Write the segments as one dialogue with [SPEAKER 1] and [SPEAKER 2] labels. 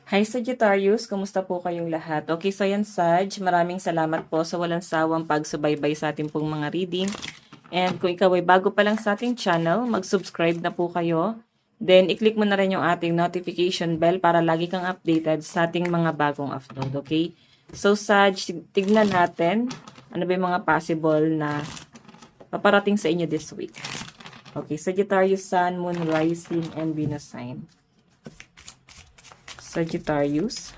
[SPEAKER 1] Hi Sagittarius, kumusta po kayong lahat? Okay, so yan Sag, maraming salamat po sa walang sawang pagsubaybay sa ating pong mga reading. And kung ikaw ay bago pa lang sa ating channel, mag-subscribe na po kayo. Then, i-click mo na rin yung ating notification bell para lagi kang updated sa ating mga bagong upload, okay? So Sag, tignan natin ano ba yung mga possible na paparating sa inyo this week. Okay, Sagittarius, Sun, Moon, Rising, and Venus sign. Sagittarius.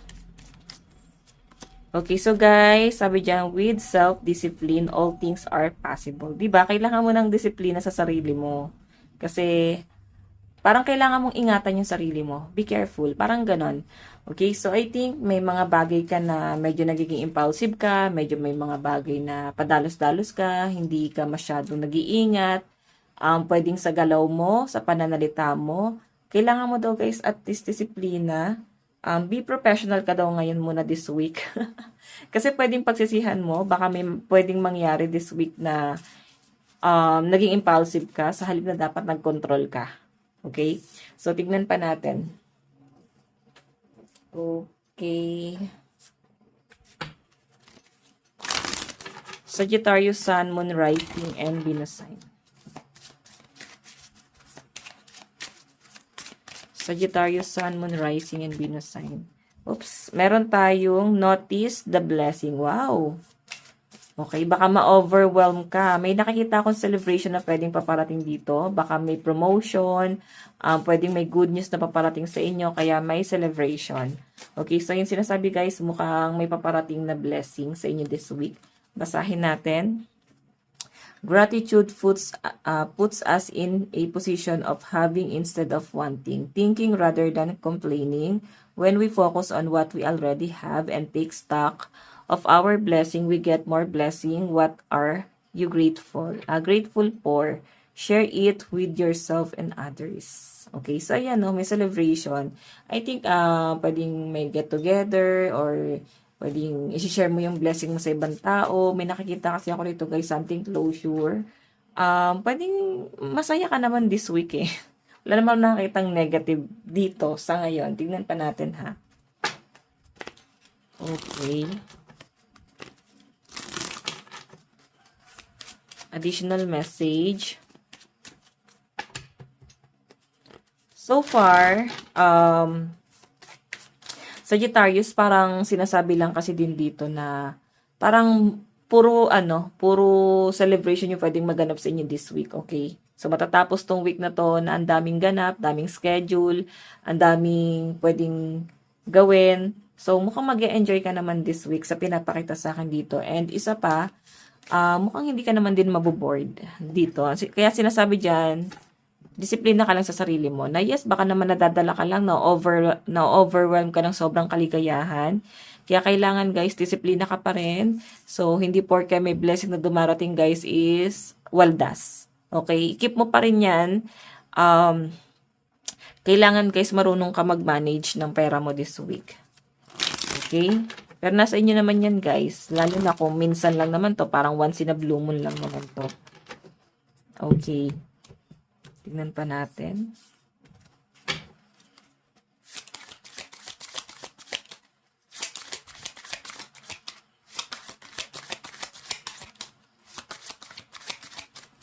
[SPEAKER 1] Okay, so guys, sabi dyan, with self-discipline, all things are possible. Diba? Kailangan mo ng disiplina sa sarili mo. Kasi, parang kailangan mong ingatan yung sarili mo. Be careful. Parang ganon. Okay, so I think may mga bagay ka na medyo nagiging impulsive ka, medyo may mga bagay na padalos-dalos ka, hindi ka masyadong nag-iingat, pwedeng sa galaw mo, sa pananalita mo. Kailangan mo daw guys at least disiplina. Be professional ka daw ngayon muna this week. Kasi pwedeng pagsisihan mo, baka may pwedeng mangyari this week na naging impulsive ka sa halip na dapat nag-control ka. Okay? So, tignan pa natin. Okay. Sagittarius, Sun, Moon, Rising, and Venus sign. Sagittarius, Sun, Moon, Rising, and Venus sign. Oops. Meron tayong notice the blessing. Wow. Okay, baka ma-overwhelm ka. May nakikita akong celebration na pwedeng paparating dito. Baka may promotion, pwedeng may good news na paparating sa inyo, kaya may celebration. Okay, so yung sinasabi guys, mukhang may paparating na blessing sa inyo this week. Basahin natin. Gratitude puts us in a position of having instead of wanting, thinking rather than complaining. When we focus on what we already have and take stock of our blessing, we get more blessing. What are you grateful for? Share it with yourself and others. Okay, so ayan, no, may celebration. I think pwedeng may get together or pwedeng i-share mo yung blessing mo sa ibang tao. May nakikita kasi ako rito guys, something closure. Pwedeng masaya ka naman this week eh. Wala naman nakakitang negative dito sa ngayon. Tignan pa natin ha. Okay. Additional message. So far, Sagittarius, parang sinasabi lang kasi din dito na parang puro celebration yung pwedeng maganap sa inyo this week, okay? So, matatapos tong week na to na ang daming ganap, daming schedule, ang daming pwedeng gawin. So, mukhang mag-e-enjoy ka naman this week sa pinapakita sa akin dito. And isa pa, mukhang hindi ka naman din maboboard dito. Kaya sinasabi dyan, disiplina ka lang sa sarili mo. Na yes, baka naman nadadala ka lang, na-overwhelm ka ng sobrang kaligayahan. Kaya kailangan guys, disiplina ka pa rin. So, hindi porke may blessing na dumarating guys is waldas. Okay? Keep mo pa rin yan. Kailangan guys, marunong ka mag-manage ng pera mo this week. Okay? Pero nasa inyo naman yan guys. Lalo na kung minsan lang naman to. Parang once in a blue moon lang naman to. Okay. Tignan pa natin.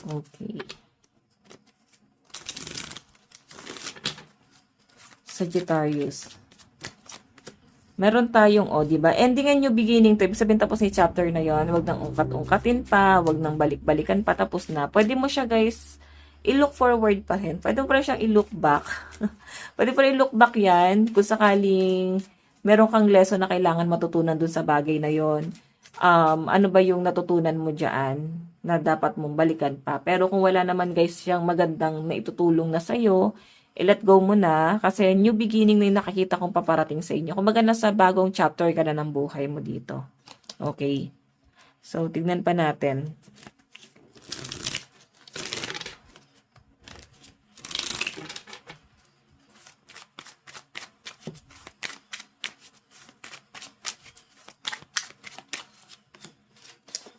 [SPEAKER 1] Okay. Sagittarius. Meron tayong, diba? Ending nyo beginning to. Ibig sabihin tapos ni chapter na yon. Huwag nang ungkat-ungkatin pa. Huwag nang balik-balikan pa. Tapos na. Pwede mo siya, guys, i-look forward pa rin. Pwede mo pa rin siyang i-look back. Pwede pa rin i-look back yan. Kung sakaling meron kang lesson na kailangan matutunan dun sa bagay na yon. Ano ba yung natutunan mo dyan na dapat mong balikan pa. Pero kung wala naman, guys, siyang magandang naitutulong na sa'yo, i-let go mo na kasi new beginning na yung nakikita kong paparating sa inyo. Kumbaga nasa bagong chapter ka na ng buhay mo dito. Okay. So, tignan pa natin.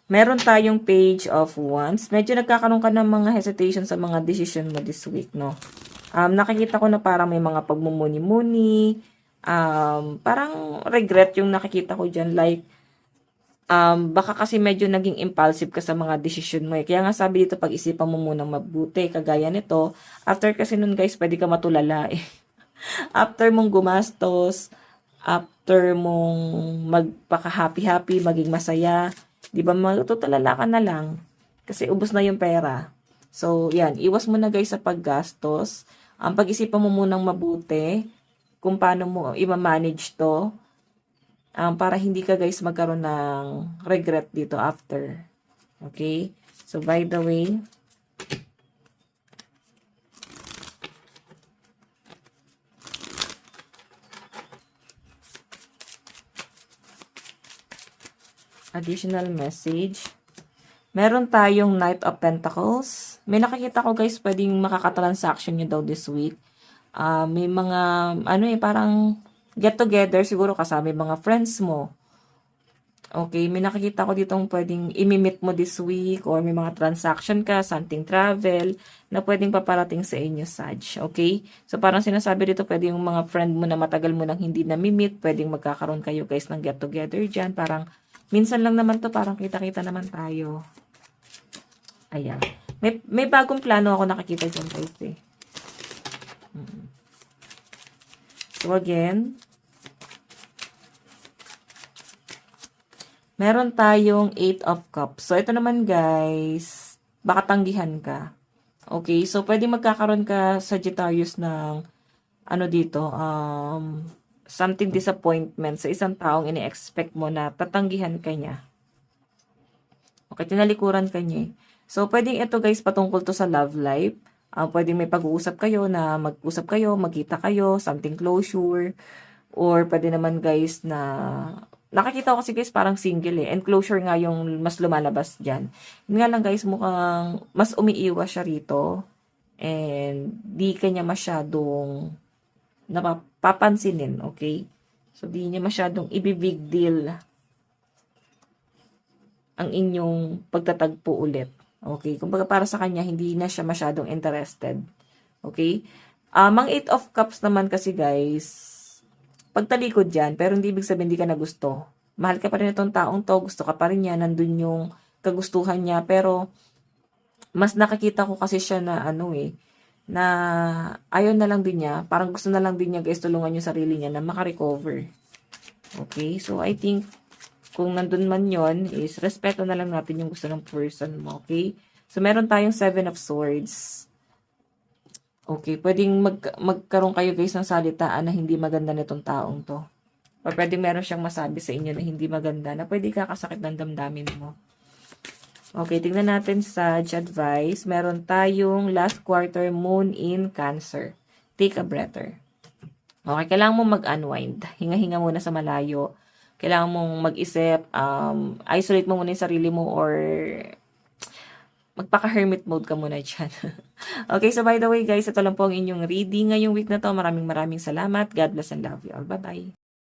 [SPEAKER 1] Meron tayong page of wands. Medyo nagkakaroon ka ng mga hesitation sa mga decision mo this week, no? Nakikita ko na parang may mga pagmumuni-muni, parang regret yung nakikita ko dyan. Like, baka kasi medyo naging impulsive ka sa mga desisyon mo eh. Kaya nga sabi dito, pag-isipan mo munang mabuti. Kagaya nito, after kasi nun guys, pwede ka matulala eh. After mong gumastos, after mong magpaka-happy-happy, maging masaya, di ba matutulala ka na lang. Kasi ubos na yung pera. So, yan. Iwas mo na guys sa paggastos. Pag-isipan mo munang mabuti kung paano mo i-manage to. Para hindi ka guys magkaroon ng regret dito after. Okay? So, by the way, additional message. Meron tayong Knight of Pentacles. May nakikita ko guys, pwedeng makakatransaction nyo daw this week. May mga, parang get together siguro kasama yung mga friends mo. Okay, may nakikita ko ditong pwedeng imimit mo this week or may mga transaction ka, something travel, na pwedeng paparating sa inyo, Sag. Okay? So, parang sinasabi dito, pwede yung mga friend mo na matagal mo nang hindi na-meet, pwedeng magkakaroon kayo guys ng get together dyan. Parang, minsan lang naman to, parang kita-kita naman tayo. Ayan. May bagong plano ako nakikita dyan guys eh. So, again, meron tayong 8 of Cups. So, ito naman guys, baka tanggihan ka. Okay, so pwede magkakaroon ka, Sagittarius, ng dito, something disappointment sa isang taong ini-expect mo na tatanggihan ka niya. Okay, tinalikuran ka niya. So, pwedeng ito guys, patungkol to sa love life. Pwedeng may pag-uusap kayo na mag-usap kayo, magkita kayo, something closure. Or pwede naman guys na nakikita ko kasi guys parang single eh. And closure nga yung mas lumalabas dyan. Yun nga lang guys, mukhang mas umiiwas siya rito. And di kanya masyadong napapansinin, okay? So, di niya masyadong ibibig deal ang inyong pagtatagpo ulit. Okay? Kumbaga para sa kanya, hindi na siya masyadong interested. Okay? Ang 8 of Cups naman kasi guys, pagtalikod dyan, pero hindi ibig sabihin hindi ka na gusto. Mahal ka pa rin itong taong to, gusto ka pa rin niya, nandun yung kagustuhan niya, pero mas nakikita ko kasi siya na na ayaw na lang din niya, parang gusto na lang din niya guys tulungan yung sarili niya na makarecover. Okay? So, I think, kung nandun man yon is respeto na lang natin yung gusto ng person mo, okay? So, meron tayong 7 of Swords. Okay, pwedeng magkaroon kayo guys ng salitaan na hindi maganda nitong taong to. O pwedeng meron siyang masabi sa inyo na hindi maganda, na pwede kakasakit ng damdamin mo. Okay, tingnan natin sa advice. Meron tayong last quarter moon in Cancer. Take a breather. Okay, kailangan mo mag-unwind. Hinga-hinga muna sa malayo. Kailangan mong mag-isip, isolate mo muna yung sarili mo or magpaka-hermit mode ka muna dyan. Okay, so by the way guys, ito lang po ang inyong reading ngayong week na to. Maraming salamat. God bless and love you all. Bye-bye.